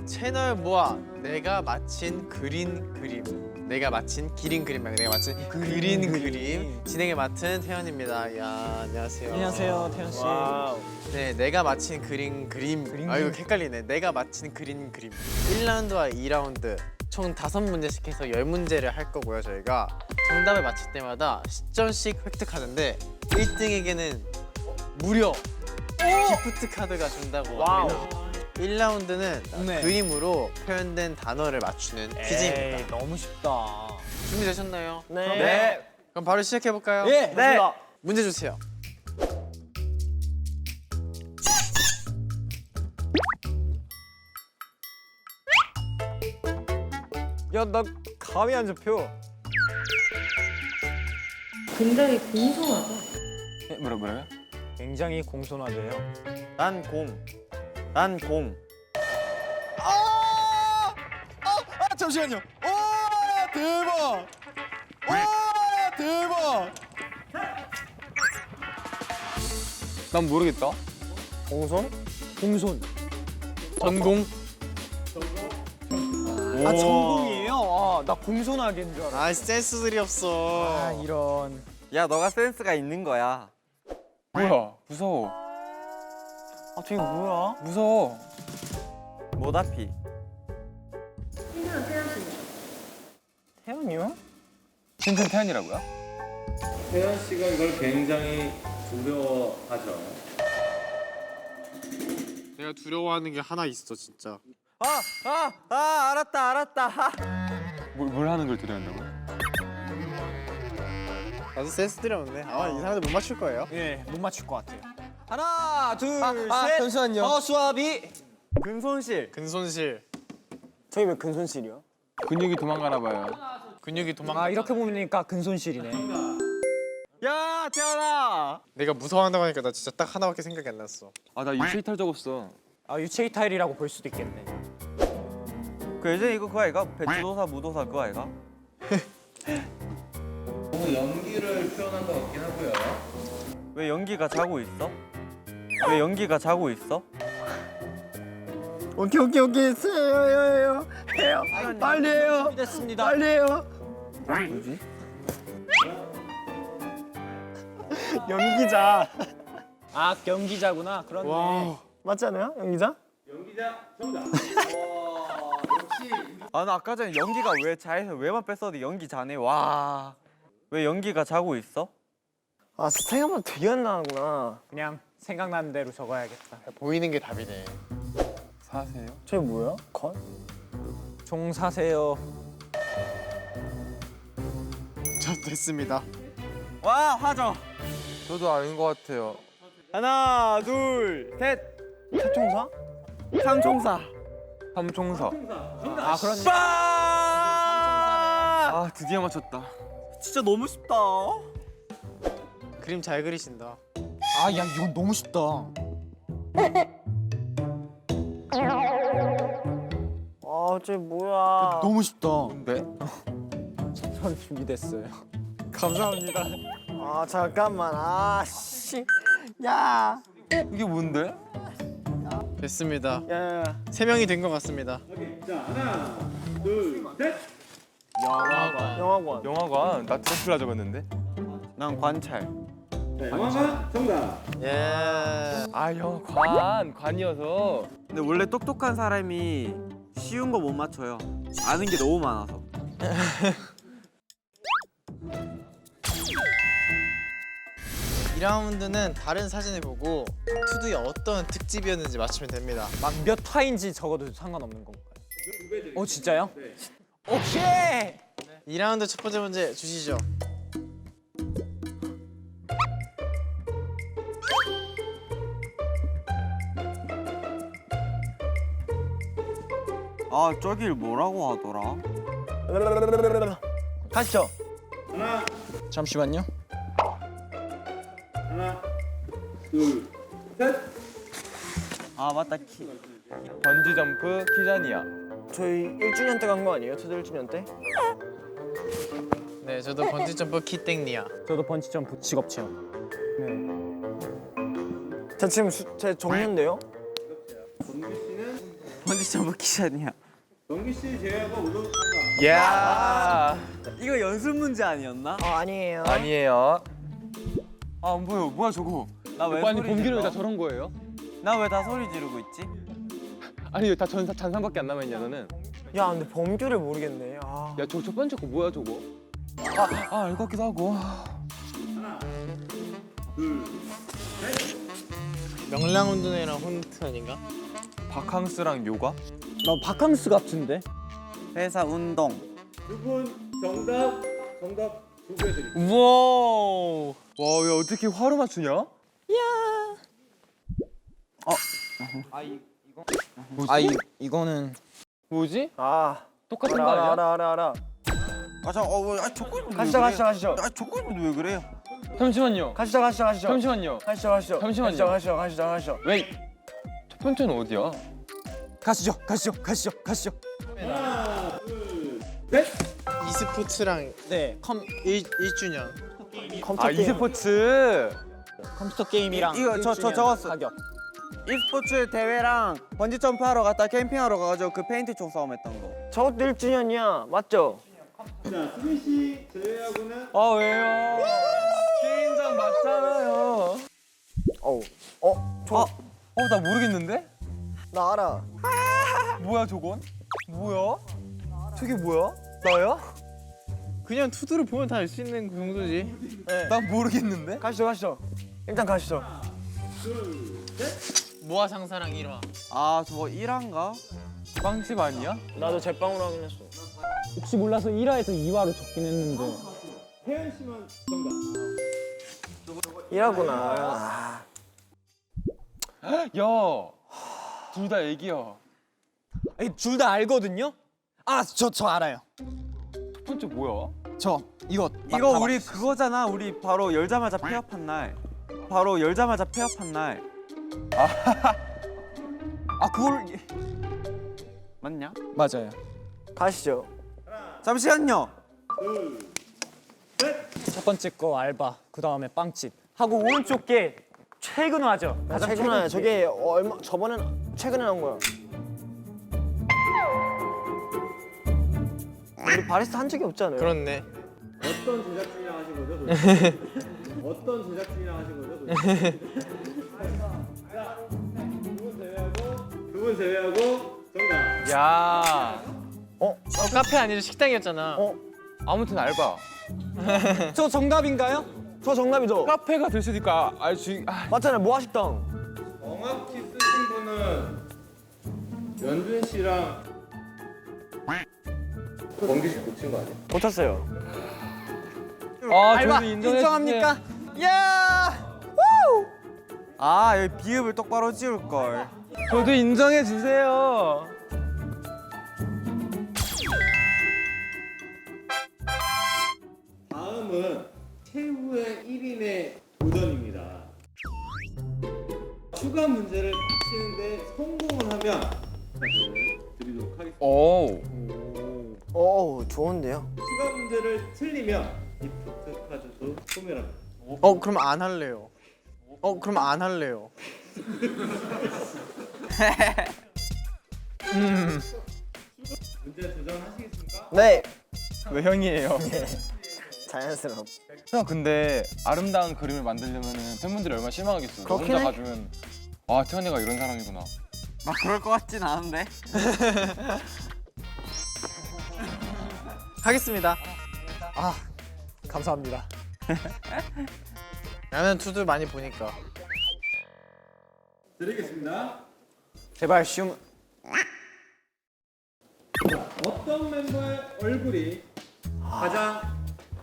채널 모아 내가 마친 그린 그림. 내가 마친 기린 그림 말고 내가 마친 그린 그림 진행을 맡은 태연입니다. 야, 안녕하세요. 안녕하세요, 태연 씨. 와우. 네, 내가 마친 그린 그림. 아, 이거 헷갈리네. 내가 마친 그린 그림. 1라운드와 2라운드 총 5문제씩 해서 10문제를 할 거고요. 저희가 정답을 맞힐 때마다 10점씩 획득하는데 1등에게는 무려 기프트 카드가 준다고 합니다. 1라운드는 네. 그림으로 표현된 단어를 맞추는 퀴즈입니다. 너무 쉽다. 준비되셨나요? 네. 그럼 바로 시작해 볼까요? 네. 문제 주세요. 야, 나 감이 안 잡혀. 굉장히 공손하다. 뭐라고요? 굉장히 공손하대요. 난 공. 난 공. 잠시만요. 와 대박. 와 대박. 난 모르겠다. 공손? 공손. 전공. 아, 전공이에요? 아, 나 공손하게인 줄 알아. 아, 센스들이 없어. 아, 이런. 야, 너가 센스가 있는 거야. 뭐야? 무서워. 아, 되게 뭐야? 무서워. 모다피. 힌트는 태연 씨. 태연이요? 신생 태연이라고요? 태연 씨가 이걸 굉장히 두려워하죠. 내가 두려워하는 게 하나 있어, 진짜. 알았다. 뭘 하는 걸 두려워한다고? 나도 센스들이 없네. 아, 이 사람들 못 맞출 거예요? 예, 못 맞출 것 같아요. 하나, 둘, 셋. 잠시만요. 수아비. 근손실. 근손실. 저희 왜 근손실이요? 근육이 도망가나 봐요. 근육이 도망가. 아, 이렇게 보니까 근손실이네. 야, 태연아. 내가 무서워한다고 하니까 나 진짜 딱 하나밖에 생각이 안 났어. 아 나 유체 이탈 적었어. 아, 유체이탈이라고 볼 수도 있겠네. 그 예전에 이거 그거 아이가? 배추도사, 무도사 그거 아이가? 너무 연기를 표현한 것 같긴 하고요. 왜 연기가 자고 있어? 왜 연기가 자고 있어? 오케이. 해요. 빨리 해요. 됐습니다. 빨리 해요. 뭐지? 연기자. 아, 연기자구나. 그렇네. 와. 맞지 않아요? 연기자? 아, 나 아까 전에 연기가 왜 자해서 왜만 뺐어도 연기 자네. 와. 왜 연기가 자고 있어? 아 생각보다 되게 안 나는구나. 그냥 생각나는 대로 적어야겠다. 보이는 게 답이네. 사세요? 저게 뭐야? 건? 종 사세요. 저 됐습니다. 와, 화정. 저도 아닌 것 같아요. 하나, 둘, 셋. 최총사? 삼총사. 삼총사. 아, 그렇네. 빠! 아 드디어 맞췄다. 진짜 너무 쉽다. 그림 잘 그리신다. 아, 야, 이건 너무 쉽다. 아 저게 뭐야? 너무 쉽다. 근데 전 준비됐어요. 감사합니다. 아 잠깐만. 아 씨. 야. 이게 뭔데? 됐습니다. 야. 3명이 된 것 같습니다. 자, 하나, 둘, 셋. 영화관. 영화관. 나 드라큘라 적었는데. 난 관찰. 네, 영화관 정답. 예. 아 영화관. 관이어서. 근데 원래 똑똑한 사람이 쉬운 거 못 맞춰요. 아는 게 너무 많아서. 이 라운드는 다른 사진을 보고 투두의 어떤 특집이었는지 맞추면 됩니다. 막 몇 화인지 적어도 상관없는 건가요? 진짜요? 오케이! 2라운드 첫 번째 문제 주시죠. 아, 저길 뭐라고 하더라? 가시죠. 하나, 잠시만요. 하나, 둘, 셋. 아, 맞다. 번지 점프 키자니아. 저희 1주년 때 간 거 아니에요? 투도 1주년 때? 네, 저도 번지 점프 키땡니아. 저도 번지 점프 직업 체험. 자 지금 제 정년데요? 번지점프 키자니아. 정기 씨 제외하고 모두 정답. 야 이거 연습 문제 아니었나? 아니에요. 아니에요. 아 뭐야 저거? 나 왜 오빠 아니 소리 범규를 왜 다 질러? 저런 거예요? 나 왜 다 소리 지르고 있지? 아니 왜 다 잔상밖에 안 남아있냐 너는? 야 근데 범규를 모르겠네. 아. 야 저거 첫 번째 거 뭐야 저거? 알 것 같기도 하고. 명랑운동회랑 혼트 아닌가? 바캉스랑 요가? 나 바캉스 같은데? 회사 운동. 두 분 정답 두 개 드립니다. 우와. 와, 왜 어떻게 화로 맞추냐? 이거는 뭐지? 아. 똑같은 거 아니야? 알아. 조건 가시죠. 조건은 왜 그래요? 잠시만요. 가시죠. 잠시만요. 가시죠. 잠시만요. 가시죠. 왜? 첫 번째는 어디야? 가시죠. 하나, 둘, 셋. e스포츠랑 네. 1주년. 컴퓨터 게임. e스포츠. 컴퓨터 게임이랑 이거 저 1주년 적었어. 가격. e스포츠 대회랑 번지 점프하러 갔다 캠핑하러 가가지고 그 페인트 총 싸움했던 거. 저것도 1주년이야. 맞죠? 자, 수빈 씨 제외하고는 아, 왜요? 게임장 맞잖아요. 나 모르겠는데? 나 알아. 뭐야 저건? 뭐야? 저게 뭐야? 나야? 그냥 투두를 보면 다 알 수 있는 그 정도지. 난 모르겠는데? 가시죠. 일단 가시죠. 모아 상사랑 1화. 아 저거 1화인가? 빵집 아니야? 나도 제빵으로 하긴 했어. 혹시 몰라서 1화에서 2화로 적긴 했는데. 태연 씨만 정답. 이라구나. 야, 둘 다 애기야. 둘 다 알거든요? 저 알아요. 첫 번째 뭐야? 이거 이거 우리 그거잖아. 우리 바로 열자마자 폐업한 날. 그걸 맞냐? 맞아요. 가시죠. 잠시만요. 첫 번째 거 알바, 그 다음에 빵집 하고 오른쪽 게 최근 화죠. 최근에 저게 저번엔 최근에 나온 거야. 우리 바리스타 한 적이 없잖아요. 그렇네. 어떤 제작진이랑 하신 거죠? 도대체? 어떤 제작진이랑 하신 거죠? 도대체? 자, 두 분 제외하고 정답. 야, 카페 아니죠 식당이었잖아. 아무튼 알바. 저 정답인가요? 저 정답이죠. 카페가 될 수도 있고, 맞잖아요. 모아식당. 정확히 쓰신 분은 연준 씨랑 원기 씨 고친 거 아니야? 고쳤어요. 저도 인정합니까? 여기 비읍을 똑바로 지울 걸. 저도 인정해 주세요. 다음은 최후의 1인의 도전입니다. 추가 문제를 맞히는데 성공을 하면 카드를 드리도록 하겠습니다. 오, 좋은데요. 추가 문제를 틀리면 기프트 카드도 소멸합니다. 그럼 안 할래요. 그럼 안 할래요. 문제 도전하시겠습니까? 네. 왜 형이에요? 자연스럽. 형 근데 아름다운 그림을 만들려면 팬분들이 얼마나 실망하겠어. 너 그렇긴 혼자 해. 가주면 태연이가 이런 사람이구나. 막 그럴 것 같진 않은데. 하겠습니다. 감사합니다. 나는 투두 많이 보니까. 드리겠습니다. 제발 쉬움. 어떤 멤버의 얼굴이 가장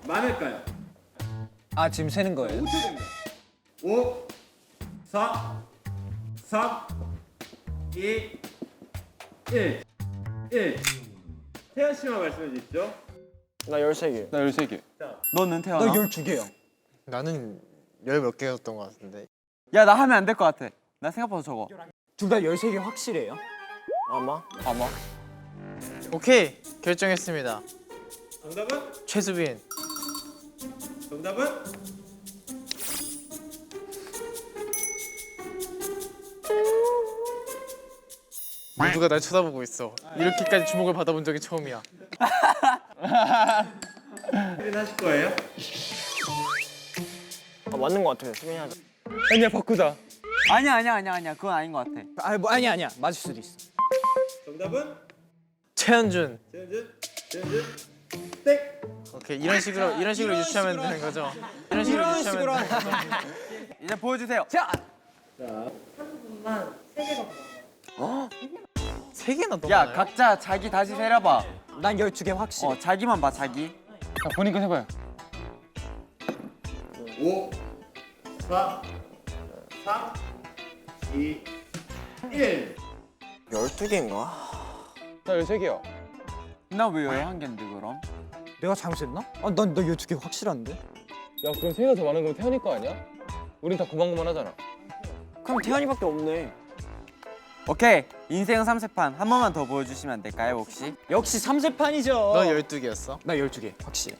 많을까요? 지금 세는 거예요? 5초 됩니다. 5, 4, 3, 2, 1. 태연 씨만 말씀해 주십시오. 나 13개. 나 13개. 너는 태연아? 나 12개요. 나는 열 몇 개였던 것 같은데. 야 나 하면 안 될 것 같아. 나 생각보다 적어. 둘 다 13개 확실해요? 아마. 오케이 결정했습니다. 정답은? 최수빈. 정답은? 모두가 날 쳐다보고 있어. 이렇게까지 주목을 받아본 적이 처음이야. 수빈 하실 거예요? 맞는 것 같아요. 수빈이 하자. 아니야 바꾸자. 아니야. 그건 아닌 것 같아. 아니야. 맞을 수도 있어. 정답은 최현준. 재현준 땡. 오케이 이런 식으로 유추하면 되는 거죠. 이런 식으로 유추하면 되는 거죠. 이제 보여주세요. 한 분만 3개가 보여. 세 개나 더 야 많아요? 각자 자기 다시 세려봐. 난 12개 확실해. 자기만 봐 자기. 자 본인 거 해봐요. 5 4 3 2 1. 12개인가? 나 13개요. 나 왜 11개인데 그럼? 내가 잘못했나? 난 12개 확실한데? 야 그럼 세가 더 많은 거면 태연이 거 아니야? 우린 다 고만고만 하잖아. 그럼 태연이밖에 없네. 오케이 인생 3세판 한 번만 더 보여주시면 안 될까요 혹시? 역시 3세판이죠. 너 12개였어? 나 12개 확실해.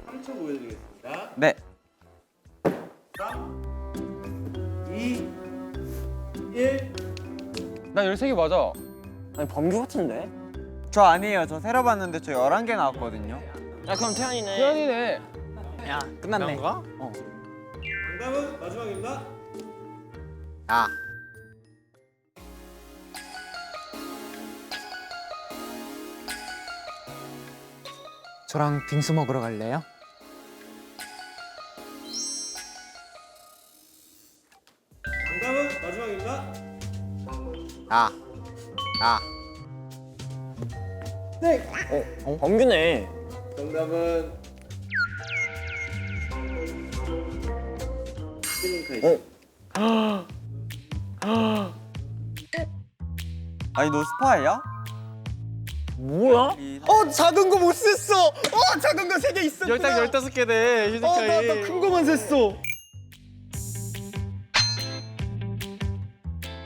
3초 보여드리겠습니다. 네. 3 2 1. 나 13개 맞아. 아니 범규 같은데? 저 아니에요. 저 세려봤는데 저 11개 나왔거든요. 야 그럼 태연이네. 태연이네. 야 끝났네. 그런가? 정답은 마지막입니다. 아. 저랑 빙수 먹으러 갈래요? 정답은 마지막입니다. 아. 아. 범규네. 정답은 스피닝카이지. 아니 너 스파이야? 뭐야? 작은 거 못 셌어. 작은 거 3개 있었구나. 딱 15개 돼. 휴대카이. 큰 거만 셌어.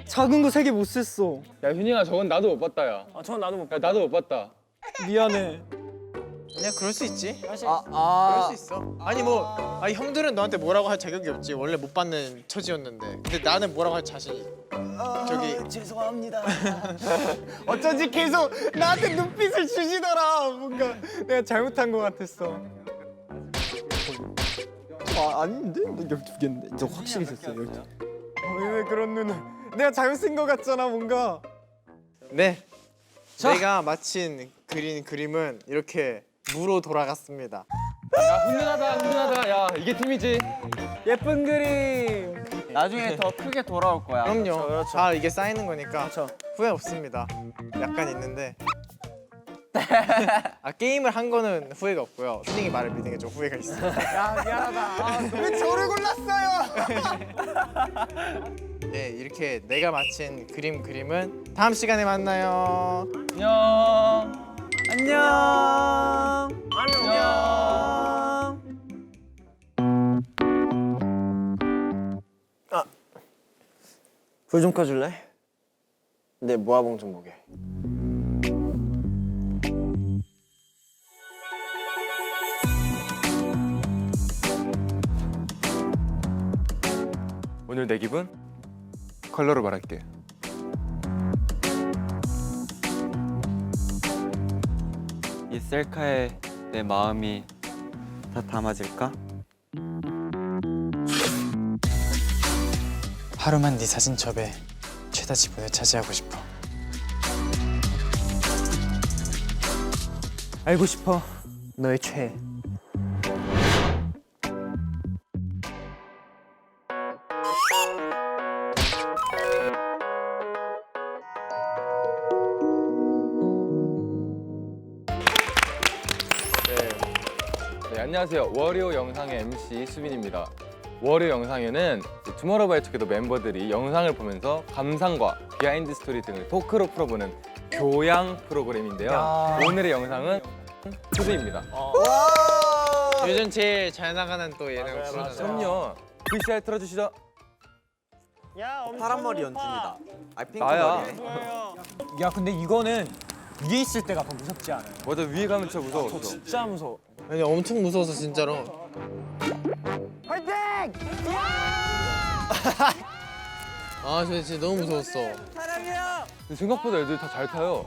작은 거 3개 못 셌어. 야 휴닝아 저건 나도 못 봤다 야. 저는 나도 못. 야 나도 못 봤다. 미안해. 그냥 그럴 수 있지. 그럴 아. 수 있어. 아니 뭐 형들은 너한테 뭐라고 할 자격이 없지. 원래 못 받는 처지였는데. 근데 나는 뭐라고 할 자신이. 저기 죄송합니다. 어쩐지 계속 나한테 눈빛을 주시더라. 뭔가 내가 잘못한 것 같았어. 아닌데? 나 12개인데. 저 확실히 셌어. 12개. 왜 그런 눈을? 내가 잘못 쓴 것 같잖아 뭔가. 네. 내가 마친 그린 그림은 이렇게 무로 돌아갔습니다. 야 훈훈하다. 야 이게 팀이지. 예쁜 그림. 나중에 더 크게 돌아올 거야. 그럼요. 다 이게 쌓이는 거니까 그렇죠. 후회 없습니다. 약간 있는데. 게임을 한 거는 후회가 없고요. 휴닝이 말을 믿는 게 좀 후회가 있어요. 야 미안하다. 왜 저를 골랐어요? 네, 이렇게 내가 마친 그림은 다음 시간에 만나요. 안녕. 안녕. 불 좀 꺼줄래? 내 모아봉 좀 보게. 오늘 내 기분 컬러로 말할게. 이 셀카에 내 마음이 다 담아질까? 하루만 네 사진첩에 최다 지분을 차지하고 싶어. 알고 싶어. 너의 최애. 네, 안녕하세요. 워리오 영상의 MC 수빈입니다. 워리오 영상에는 투모로우바이투게더 멤버들이 영상을 보면서 감상과 비하인드 스토리 등을 토크로 풀어보는 교양 프로그램인데요. 오늘의 영상은 푸드입니다. 요즘 제일 잘 나가는 또 예능 프로잖아요. 그럼요. VCR 틀어주시죠. 파란 머리 연준이다. 나야. 야 근데 이거는 위에 있을 때가 더 무섭지 않아요? 맞아 위에 가면 진짜 무서웠어. 진짜 무서워. 아니 엄청 무서워서 진짜로. 아, 저 진짜 너무 무서웠어. 근데 생각보다 애들 다 잘 타요.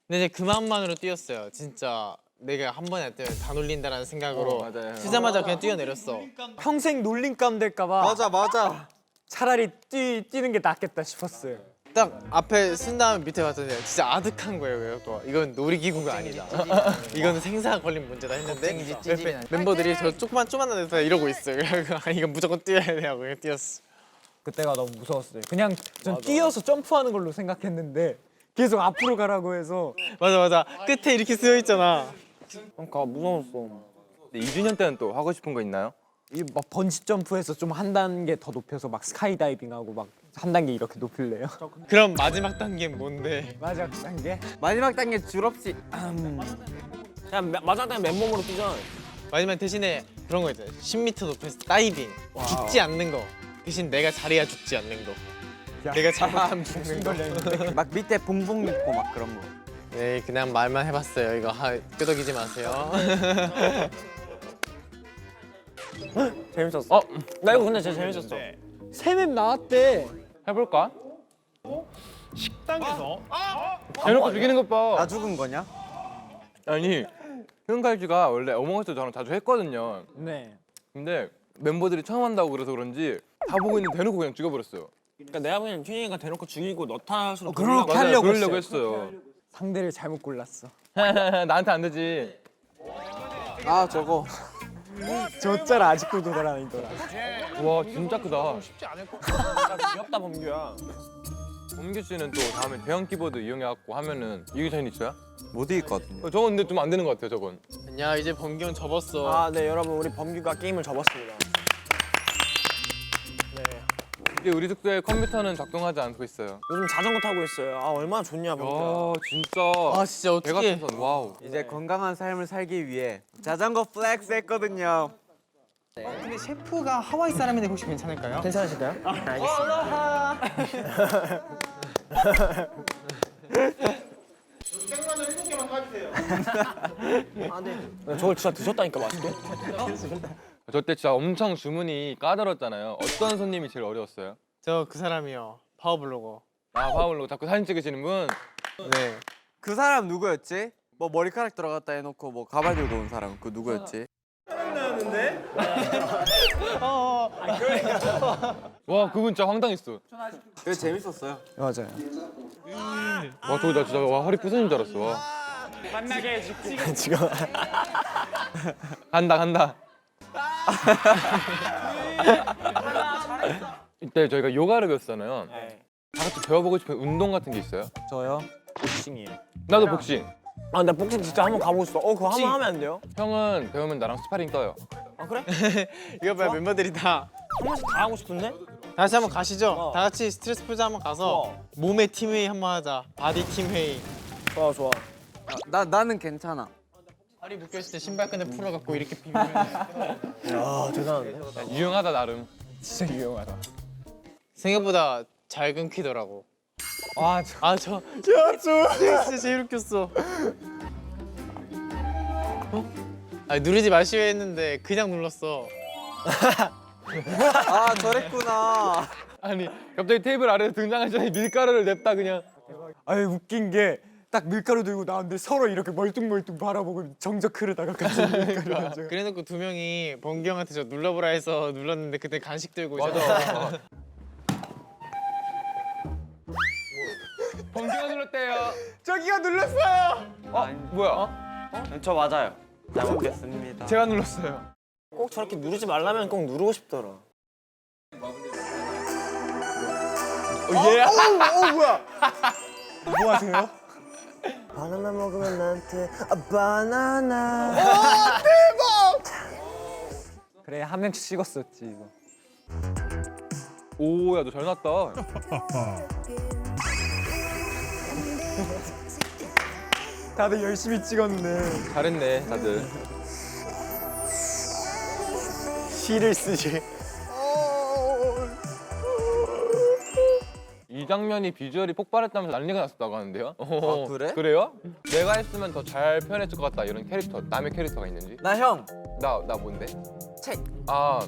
근데 이제 그 마음만으로 뛰었어요. 진짜 내가 한 번에 안 뛰면 다 놀린다라는 생각으로 맞아요. 쓰자마자 그냥 뛰어내렸어. 평생 놀림감 될까봐 맞아. 차라리 뛰는 게 낫겠다 싶었어요. 딱 앞에 쓴 다음에 밑에 봤더니 진짜 아득한 거예요. 이거. 이건 놀이기구가 아니다. 이거는 생사가 걸린 문제다 했는데 옆에 멤버들이 저 조그만한 데서 이러고 있어요. 그래서 아, 이건 무조건 뛰어야 돼 하고 그냥 뛰었어. 그때가 너무 무서웠어요. 그냥 전 뛰어서 점프하는 걸로 생각했는데 계속 앞으로 가라고 해서 맞아. 끝에 이렇게 쓰여 있잖아. 그러니까 무서웠어. 2주년 때는 또 하고 싶은 거 있나요? 이 막 번지 점프해서 좀 한 단계 더 높여서 막 스카이다이빙하고 막 한 단계 이렇게 높일래요? 그럼 마지막 단계는 뭔데? 마지막 단계? 마지막 단계 줄없이 그냥 마지막 때 맨몸으로 뛰잖아. 마지막 대신에 그런 거 있잖아요. 10m 높이에서 다이빙. 죽지 않는 거. 대신 내가 잘해야 죽지 않는 거. 내가 잘못하면 죽는 거. 막 밑에 봉봉 있고 막 그런 거. 네, 그냥 말만 해봤어요. 이거 끄덕이지 마세요. 재밌었어. 나 이거 근데 진짜 재밌었어. 새맵 나왔대. 해볼까? 식당에서 대놓고 죽이는 것 봐. 나 죽은 거냐? 아니 흥갈지가 원래 어몽어스 저랑 자주 했거든요. 네. 근데 멤버들이 처음 한다고 그래서 그런지 다 보고 있는데 대놓고 그냥 죽여버렸어요. 그러니까 내가 보기엔 튜닝이가 대놓고 죽이고 너 탓으로 그렇게 맞아요, 하려고 그러려고 했어요. 했어요. 상대를 잘못 골랐어. 나한테 안 되지. 아 저거. 저 짤 아직도 돌아다니더라. 와 진짜 크다. 귀엽다 범규야. 범규 씨는 또 다음에 대형 키보드 이용해갖고 하면은 이게 자신 있어요? 못 이길 것 같은데. 저건 근데 좀 안 되는 것 같아요 저건. 야, 이제 범규는 접었어. 아, 네 여러분 우리 범규가 게임을 접었습니다. 이제 우리 숙소에 컴퓨터는 작동하지 않고 있어요. 요즘 자전거 타고 있어요. 아 얼마나 좋냐 범규야. 야 진짜. 아, 진짜 배가 어떻게? 터선 와우. 이제 건강한 삶을 살기 위해 자전거 플렉스 했거든요. 근데 셰프가 하와이 사람인데 혹시 괜찮을까요? 괜찮으실까요? 알겠습니다. 생마늘 7개만 사주세요. 아, 네. 저걸 진짜 드셨다니까 맛있게. 저 때 진짜 엄청 주문이 까다롭잖아요. 어떤 손님이 제일 어려웠어요? 저 그 사람이요. 파워블로거. 아 파울로 자꾸 사진 찍으시는 분. 네. 그 사람 누구였지? 뭐 머리카락 들어갔다 해놓고 뭐 가발 들고 온 사람 그 누구였지? 와 그분 진짜 황당했어. 그게 재밌었어요. 맞아요. 와 저거 나 진짜 와 허리 부서진 줄 알았어. 와. 지금 간다. 이때 저희가 요가를 배웠잖아요. 다 같이 배워보고 싶은 운동 같은 게 있어요? 저요? 복싱이에요. 나도 복싱. 아, 나 복싱 진짜 한번 가보고 싶어. 그거 한번 하면 안 돼요? 형은 배우면 나랑 스파링 떠요. 아 그래? 이거 봐요, 멤버들이 다. 한 번씩 다 하고 싶은데? 다 같이 한번 가시죠. 다 같이 스트레스 풀자 한번 가서 몸의 팀 회의 한번 하자. 바디 팀 회의. 좋아. 나는 괜찮아. 다리 묶였을 때 신발끈을 풀어갖고 이렇게 비비면. 아 대단한데? 유용하다 나름. 진짜 유용하다. 생각보다 잘 끊기더라고. 아, 저 진짜 제일 웃겼어. 아니, 누르지 마시오 했는데 그냥 눌렀어. 아 저랬구나. 아니 갑자기 테이블 아래에 등장하자니 밀가루를 냅다 그냥. 아니 웃긴 게 딱 밀가루 들고 나왔는데 서로 이렇게 멀뚱멀뚱 바라보고 정적 흐르다가 같이 밀가루 가져. 그래놓고 두 명이 번기 형한테 저 눌러보라 해서 눌렀는데 그때 간식 들고 맞아. 있었어. 번개가 눌렀대요. 저기가 눌렀어요. 뭐야? 저 맞아요. 잘 먹겠습니다. 제가 눌렀어요. 꼭 저렇게 누르지 말라면 꼭 누르고 싶더라. 뭐야? 뭐 하세요? 바나나 먹으면 나한테 바나나. 그래 한 명씩 찍었었지 이거. 오야 너 잘 났다. 다들 열심히 찍었네. 잘했네 다들. 시를 쓰지. 이 장면이 비주얼이 폭발했다면서 난리가 났었다고 하는데요? 아, 그래? 그래요? 내가 했으면 더 잘 표현했을 것 같다 이런 캐릭터, 남의 캐릭터가 있는지? 나 형. 나 뭔데? 책. 아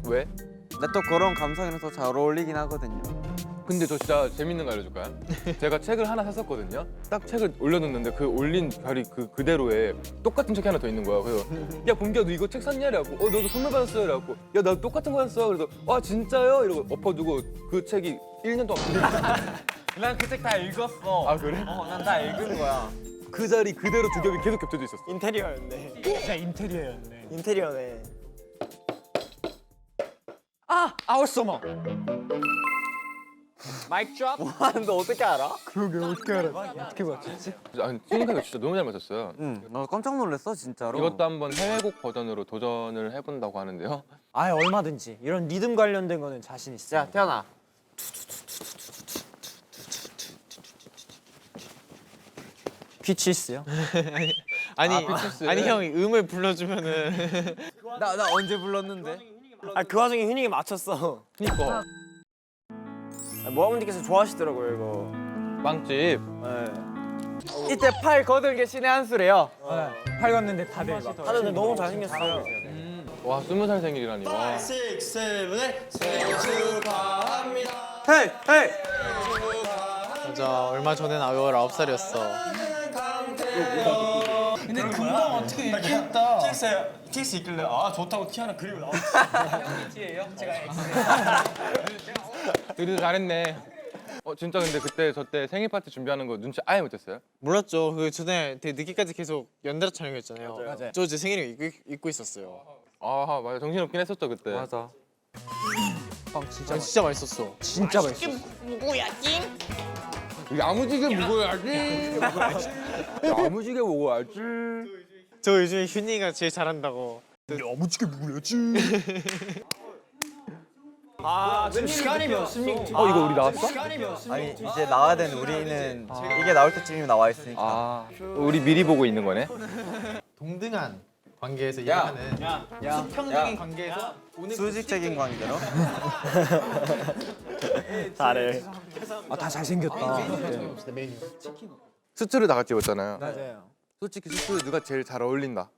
왜? 나 또 그런 감성이랑 더 잘 어울리긴 하거든요. 근데 저 진짜 재밌는 거 알려줄까요? 제가 책을 하나 샀었거든요. 딱 책을 올려놓는데 그 올린 별이 그대로에 똑같은 책이 하나 더 있는 거야. 그래서 야 범기야 너 이거 책 샀냐? 이래갖고 너도 선물 받았어요? 이래갖고 야 나 똑같은 거 샀어. 그래서 아 진짜요? 이러고 엎어두고 그 책이 1년 동안 난 그 책 다 읽었어. 아 그래? 난 다 읽은 거야. 그 자리 그대로 두 겹이 계속 겹쳐져 있었어. 인테리어였네. 진짜 인테리어였네. 인테리어네. 아웃서머. 마이크 드롭? 와, 너 어떻게 알아? 그러게 어떻게 알아? 어떻게 맞췄지? 아니 생각이 진짜 너무 잘 맞췄어요. 응, 나 깜짝 놀랐어 진짜로. 이것도 한번 해외곡 버전으로 도전을 해본다고 하는데요. 아, 얼마든지 이런 리듬 관련된 거는 자신 있어. 자, 태연아. 피치스요? 아니 피처스를? 아니 형이 음을 불러주면은 나 언제 불렀는데? 아, 그 와중에 휴닝이 맞췄어. 그니까 아, 모아분들께서 좋아하시더라고요 이거. 빵집. 네. 이때 팔 거들게 신의 한 수래요. 팔 걷는데 다들 막. 다들 근데 너무 잘생겼어요. 와 20살 생일이라니. 와. 헤이, 헤이. 맞아 얼마 전엔 19살이었어. TS 있길래 아 좋다고 티 하나 그리고 나왔어. 우리도 잘했네. 진짜 근데 그때 저 때 생일 파티 준비하는 거 눈치 아예 못했어요? 몰랐죠. 그 전에 되게 늦게까지 계속 연달아 촬영했잖아요. 맞아요. 저 제 생일을 잊고 있었어요. 아 맞아 정신없긴 했었죠 그때. 맞아. 진짜 맛있었어. 진짜 맛있어. 야무지게 먹어야지. 야무지게 먹어야지. 저 요즘에 휴니가 제일 잘한다고. 야무지게 먹어야지. 아, 지금 시간이 몇 시입니까? 이거 우리 나왔어? 아니 이제 나와야 되는 우리는 이게 나올 때쯤이면 나와 있으니까. 아 우리 미리 보고 있는 거네. 동등한 관계에서 일하는 수평적인 관계에서 오는 수직적인 관계로. 잘해. 아, 다 잘생겼다. 수트를 다 같이 입었잖아요. 맞아요. 솔직히 수트 누가 제일 잘 어울린다.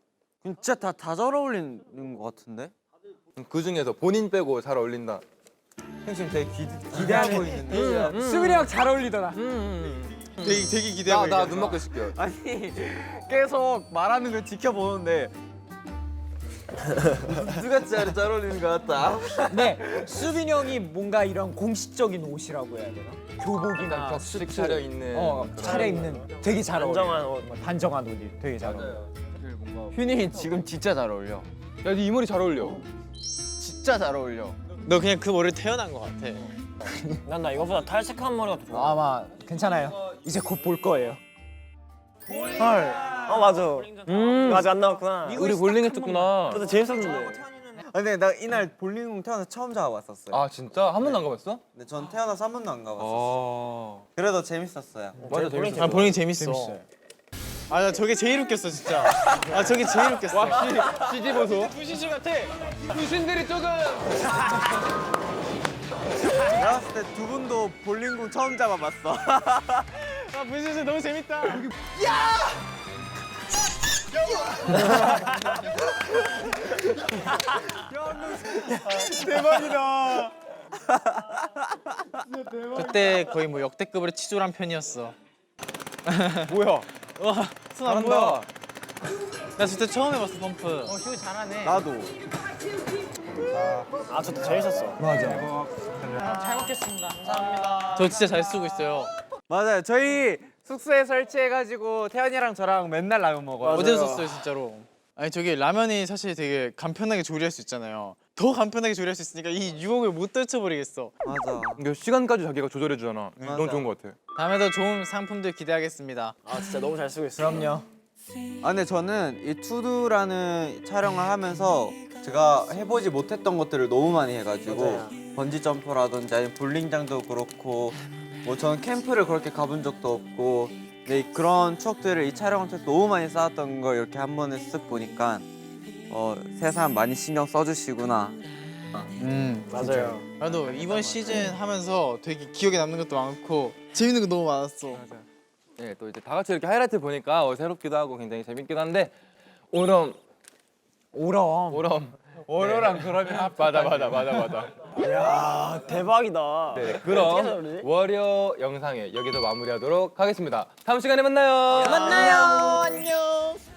진짜 다 잘 어울리는 것 같은데? 그 중에서 본인 빼고 잘 어울린다. 형 지금 되게 기대하고 있는데. 수빈이 형 잘 어울리더라. 되게 기대하고 나 눈 먹고 있을게요. 아니 계속 말하는 걸 지켜보는데 누가 제일 잘 어울리는 것 같다. 네, 수빈이 형이 뭔가 이런 공식적인 옷이라고 해야 되나? 교복이나 격식 차려 있는. 차려입는 되게 잘 어울려. 단정한 옷. 단정한 옷이 되게 잘 어울려. 휴닝이 지금 진짜 잘 어울려. 야, 네 이 머리 잘 어울려. 진짜 잘 어울려. 너 그냥 그 머리를 태어난 것 같아. 난 나 이거보다 탈색한 머리가 더 좋아. 아마 괜찮아요. 이제 곧 볼 거예요. 헐. 맞아. 아직 안 나왔구나. 우리 볼링 했었구나. 그래도 재밌었는데. 근데 나 이날 볼링공 태어나서 처음 잡아봤었어요. 아 진짜? 한 번도 안 가봤어? 근데 전 태어나서 한 번도 안 가봤었어요. 그래도 재밌었어요. 맞아 재밌어. 아 볼링 재밌어. 아 나 저게 제일 웃겼어 진짜. 아 저게 제일 웃겼어. CG 보소. 부시시 같아. 부신들이 조금. 내가 봤을 때 두 분도 볼링공 처음 잡아봤어. 아 부시시 너무 재밌다. 대박이다. 그때 거의 뭐 역대급으로 치졸한 편이었어. 뭐야? 와손안 보여. 나 진짜 처음 해봤어 펌프. 휴 잘하네. 나도. 아, 저도 재밌었어. 맞아. 잘 먹겠습니다. 감사합니다. 저 진짜 잘 쓰고 있어요. 맞아요. 저희 숙소에 설치해가지고 태연이랑 저랑 맨날 라면 먹어요. 어디서 썼어요 진짜로. 아니 저기 라면이 사실 되게 간편하게 조리할 수 있잖아요. 더 간편하게 조리할 수 있으니까 이 유혹을 못 떨쳐버리겠어. 맞아. 이거 시간까지 자기가 조절해 주잖아. 너무 좋은 것 같아. 다음에도 좋은 상품들 기대하겠습니다. 아, 진짜 너무 잘 쓰고 있어. 그럼요. 아 근데 저는 이 투두라는 촬영을 하면서 제가 해보지 못했던 것들을 너무 많이 해가지고 번지 점프라든지 아니면 볼링장도 그렇고 뭐 저는 캠프를 그렇게 가본 적도 없고 근데 그런 추억들을 이 촬영을 통해서 너무 많이 쌓았던 걸 이렇게 한 번에 쓱 보니까 세상 많이 신경 써주시구나. 맞아요. 나도 이번 시즌 하면서 되게 기억에 남는 것도 많고 재밌는 거 너무 많았어. 네, 또 이제 다 같이 이렇게 하이라이트 보니까 새롭기도 하고 굉장히 재밌기도 한데 오럼 월요랑 그러면 맞아. 야 대박이다. 네, 그럼 월요 영상에 여기서 마무리하도록 하겠습니다. 다음 시간에 만나요. 만나요. 안녕.